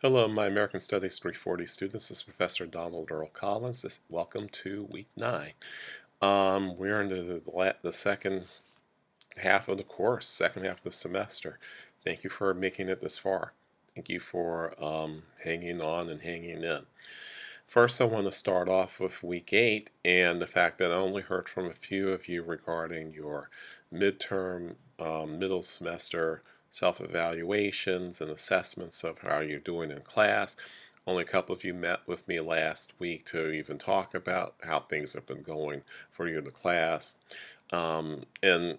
Hello, my American Studies 340 students. This is Professor Donald Earl Collins. Welcome to week 9. We're into the second half of the course, second half of the semester. Thank you for making it this far. Thank you for hanging on and hanging in. First, I want to start off with week 8 and the fact that I only heard from a few of you regarding your midterm, middle semester self-evaluations and assessments of how you're doing in class. Only a couple of you met with me last week to even talk about how things have been going for you in the class. And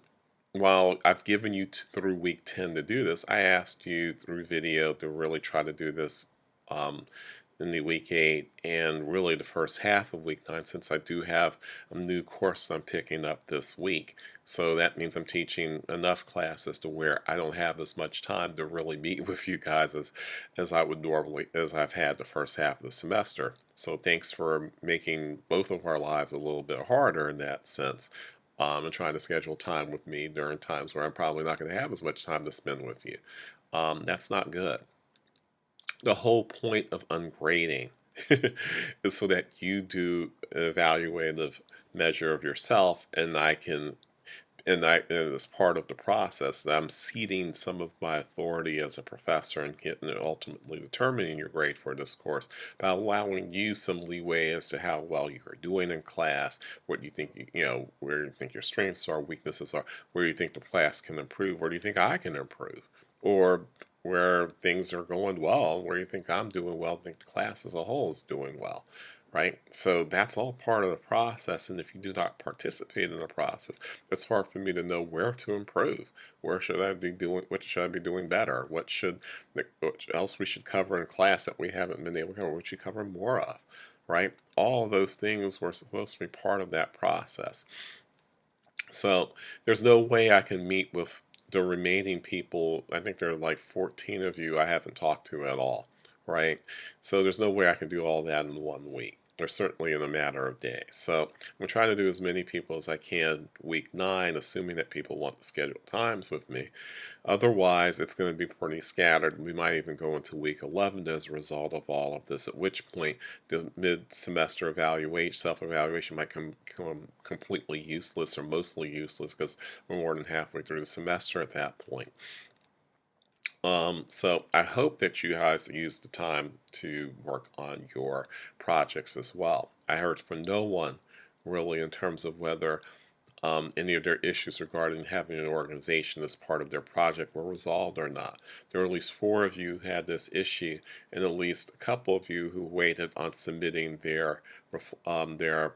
while I've given you through week 10 to do this, I asked you through video to really try to do this in the week 8 and really the first half of week 9, since I do have a new course I'm picking up this week. So that means I'm teaching enough classes to where I don't have as much time to really meet with you guys as I would normally, as I've had the first half of the semester. So thanks for making both of our lives a little bit harder in that sense. And trying to schedule time with me during times where I'm probably not going to have as much time to spend with you. That's not good. The whole point of ungrading is so that you do an evaluative measure of yourself, and and as part of the process, I'm ceding some of my authority as a professor and ultimately determining your grade for this course by allowing you some leeway as to how well you are doing in class, what you think, where you think your strengths are, weaknesses are, where you think the class can improve, where do you think I can improve, or where things are going well, where you think I'm doing well, think the class as a whole is doing well, right? So that's all part of the process, and if you do not participate in the process, it's hard for me to know where to improve. Where should I be doing? What should I be doing better? What else we should cover in class that we haven't been able to cover? What should cover more of, right? All of those things were supposed to be part of that process. So there's no way I can meet with the remaining people. I think there are like 14 of you I haven't talked to at all, right? So there's no way I can do all that in 1 week, or certainly in a matter of days. So I'm trying to do as many people as I can week 9, assuming that people want to schedule times with me. Otherwise, it's going to be pretty scattered. We might even go into week 11 as a result of all of this, at which point the mid-semester self-evaluation might become completely useless or mostly useless because we're more than halfway through the semester at that point. So I hope that you guys use the time to work on your projects as well. I heard from no one really in terms of whether any of their issues regarding having an organization as part of their project were resolved or not. There were at least 4 of you who had this issue, and at least a couple of you who waited on submitting their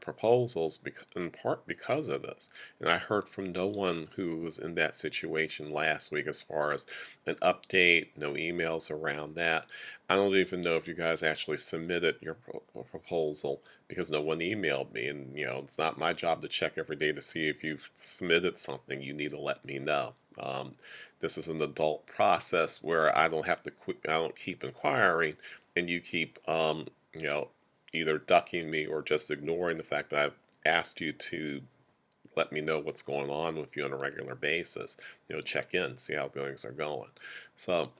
proposals in part because of this. And I heard from no one who was in that situation last week as far as an update, no emails around that. I don't even know if you guys actually submitted your proposal because no one emailed me, and it's not my job to check every day to see if you've submitted something. You need to let me know. This is an adult process where I don't keep inquiring, and you keep either ducking me or just ignoring the fact that I've asked you to let me know what's going on with you on a regular basis. Check in, see how things are going. So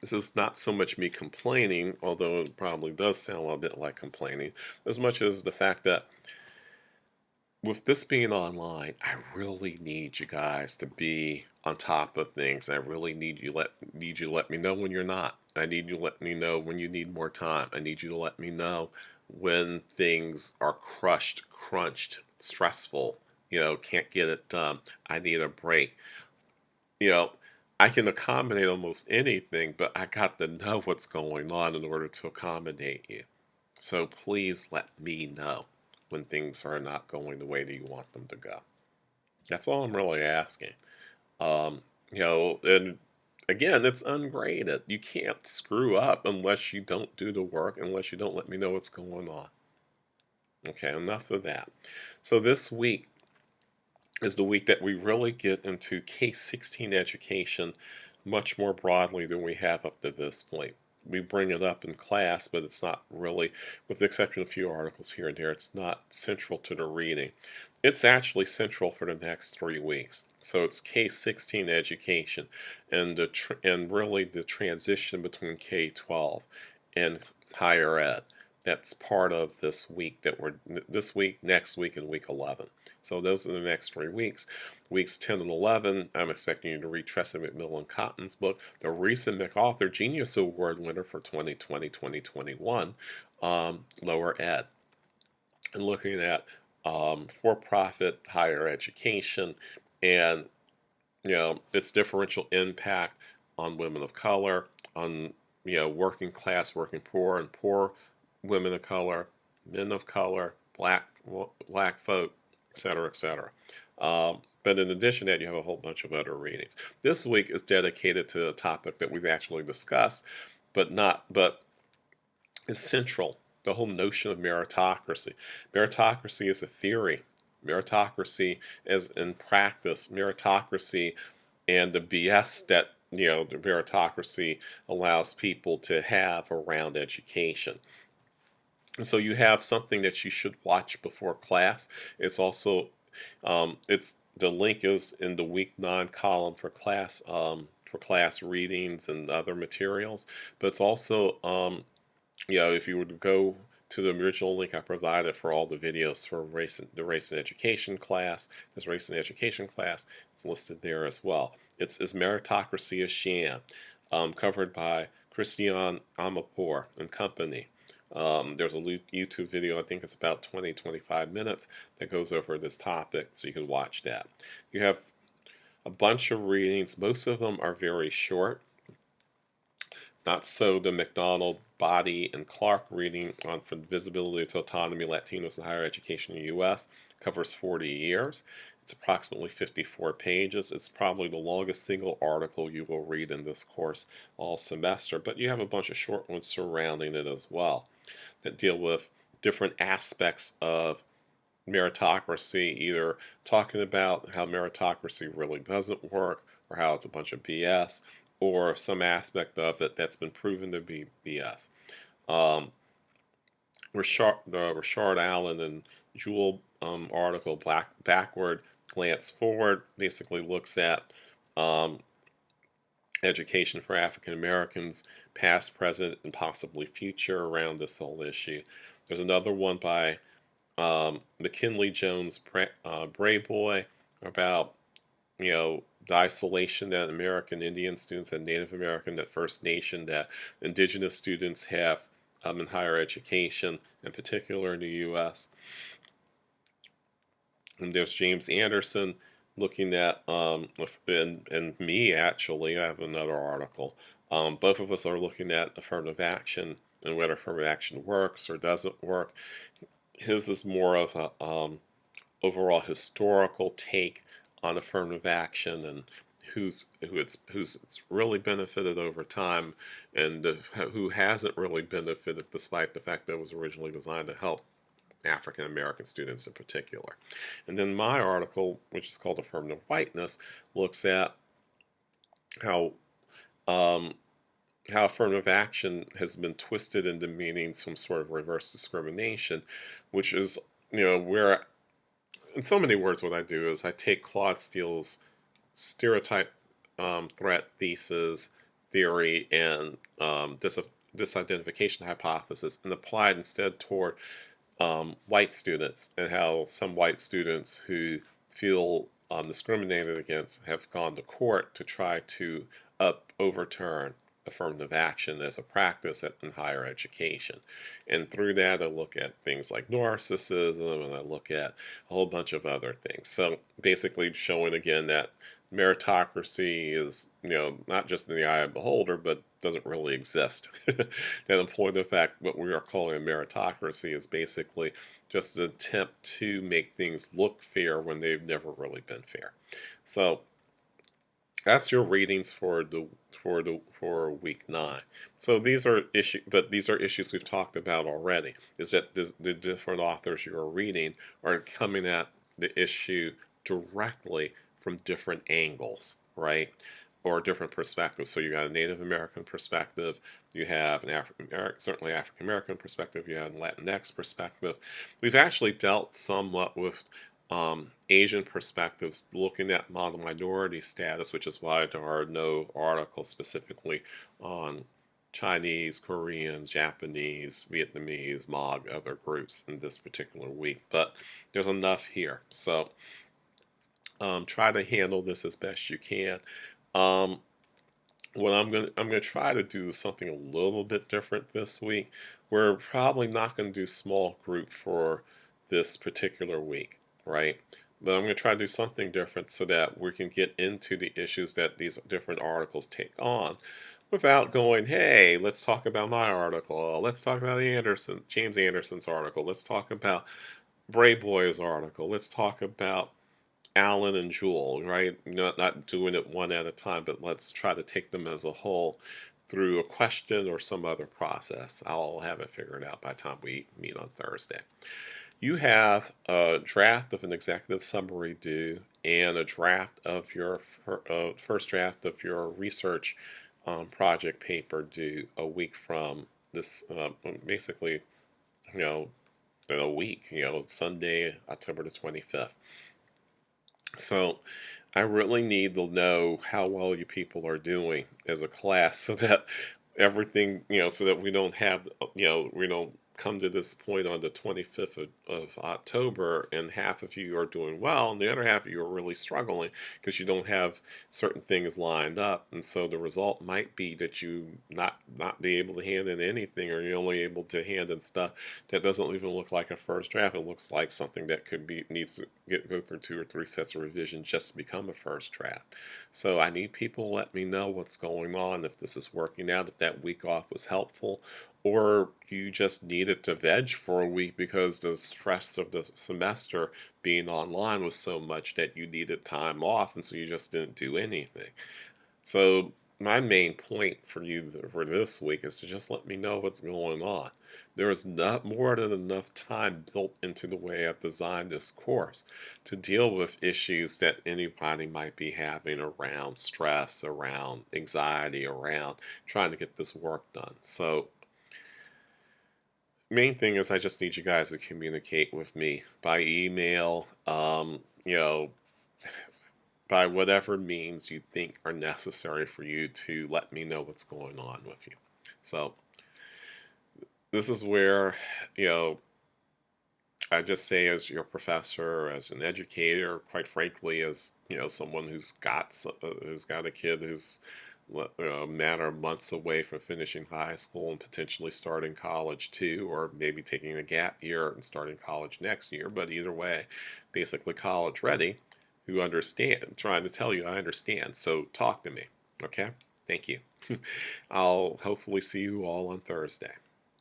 this is not so much me complaining, although it probably does sound a bit like complaining, as much as the fact that with this being online, I really need you guys to be on top of things. I really need you to let me know when you're not. I need you to let me know when you need more time. I need you to let me know when things are crunched, stressful, can't get it done. I need a break. I can accommodate almost anything, but I got to know what's going on in order to accommodate you. So please let me know when things are not going the way that you want them to go. That's all I'm really asking. And again, it's ungraded. You can't screw up unless you don't do the work, unless you don't let me know what's going on. Okay, enough of that. So this week is the week that we really get into K-16 education much more broadly than we have up to this point. we bring it up in class, but it's not really, with the exception of a few articles here and there, it's not central to the reading. It's actually central for the next 3 weeks. So it's K-16 education, and and really the transition between K-12 and higher ed. That's part of this week that we're this week, next week, and week 11. So those are the next 3 weeks. Weeks 10 and 11, I'm expecting you to read Tressie McMillan Cotton's book, the recent MacArthur Genius Award winner for 2020-2021, Lower Ed, and looking at for-profit higher education and its differential impact on women of color, on working class, working poor, and poor women of color, men of color, black folk, etc., etc. But in addition to that, you have a whole bunch of other readings. This week is dedicated to a topic that we've actually discussed, but is central. The whole notion of meritocracy. Meritocracy is a theory. Meritocracy is in practice. Meritocracy and the BS that the meritocracy allows people to have around education. And so you have something that you should watch before class. It's also the link is in the week 9 column for class readings and other materials. But it's also if you were to go to the original link I provided for all the videos for the race and education class, this race and education class, it's listed there as well. It's Is Meritocracy a Sham? Covered by Christian Amanpour and company. There's a YouTube video, I think it's about 20-25 minutes, that goes over this topic, so you can watch that. You have a bunch of readings. Most of them are very short. Not so the McDonald, Body, and Clark reading on For the Visibility to Autonomy, Latinos in Higher Education in the U.S. covers 40 years. It's approximately 54 pages. It's probably the longest single article you will read in this course all semester, but you have a bunch of short ones surrounding it as well that deal with different aspects of meritocracy, either talking about how meritocracy really doesn't work or how it's a bunch of BS, or some aspect of it that's been proven to be BS. Rashard Allen and Jewel article, Backward Glance Forward, basically looks at education for African Americans, past, present, and possibly future around this whole issue. There's another one by McKinley Jones Brayboy about the isolation that American Indian students and Native American, that First Nation, that indigenous students have in higher education, in particular in the U.S. And there's James Anderson looking at, and me actually, I have another article. Both of us are looking at affirmative action and whether affirmative action works or doesn't work. His is more of a overall historical take on affirmative action and who's it's really benefited over time, and who hasn't really benefited, despite the fact that it was originally designed to help African American students in particular. And then my article, which is called Affirmative Whiteness, looks at how affirmative action has been twisted into meaning some sort of reverse discrimination, which is where, in so many words, what I do is I take Claude Steele's stereotype threat thesis theory and disidentification hypothesis and apply it instead toward white students, and how some white students who feel discriminated against have gone to court to try to overturn affirmative action as a practice in higher education. And through that I look at things like narcissism, and I look at a whole bunch of other things. So basically showing again that meritocracy is not just in the eye of the beholder, but doesn't really exist. That in point of fact, what we are calling a meritocracy is basically just an attempt to make things look fair when they've never really been fair. So that's your readings for week 9. So these are issues we've talked about already. Is that the different authors you are reading are coming at the issue directly from different angles, right? or different perspectives. So you got a Native American perspective, you have an African American, certainly African American perspective, you have a Latinx perspective. We've actually dealt somewhat with Asian perspectives, looking at minority status, which is why there are no articles specifically on Chinese, Koreans, Japanese, Vietnamese, Hmong, other groups in this particular week. But there's enough here. So try to handle this as best you can. Um, what I'm gonna try to do something a little bit different this week. We're probably not gonna do small group for this particular week, right? But I'm gonna try to do something different so that we can get into the issues that these different articles take on without going, hey, let's talk about my article. Let's talk about James Anderson's article. Let's talk about Bray Boy's article. Let's talk about Alan and Jewel, right? Not doing it one at a time, but let's try to take them as a whole through a question or some other process. I'll have it figured out by the time we meet on Thursday. You have a draft of an executive summary due and a draft of your first draft of your research project paper due a week from this, basically, you know, in a week, Sunday, October the 25th. So I really need to know how well you people are doing as a class so that everything, so that we don't have, we don't come to this point on the 25th of October and half of you are doing well and the other half of you are really struggling because you don't have certain things lined up. And so the result might be that you not be able to hand in anything, or you're only able to hand in stuff that doesn't even look like a first draft. It looks like something that needs to go through 2 or 3 sets of revisions just to become a first draft. So I need people to let me know what's going on, if this is working out, if that week off was helpful, or you just needed to veg for a week because the stress of the semester being online was so much that you needed time off, and so you just didn't do anything. So my main point for you for this week is to just let me know what's going on. There is not more than enough time built into the way I've designed this course to deal with issues that anybody might be having around stress, around anxiety, around trying to get this work done. So main thing is I just need you guys to communicate with me by email, by whatever means you think are necessary for you to let me know what's going on with you. So this is where, I just say, as your professor, as an educator, quite frankly, as someone who's got a kid who's a matter of months away from finishing high school and potentially starting college too, or maybe taking a gap year and starting college next year. But either way, basically college ready. Who understand? Trying to tell you I understand. So talk to me, okay? Thank you. I'll hopefully see you all on Thursday.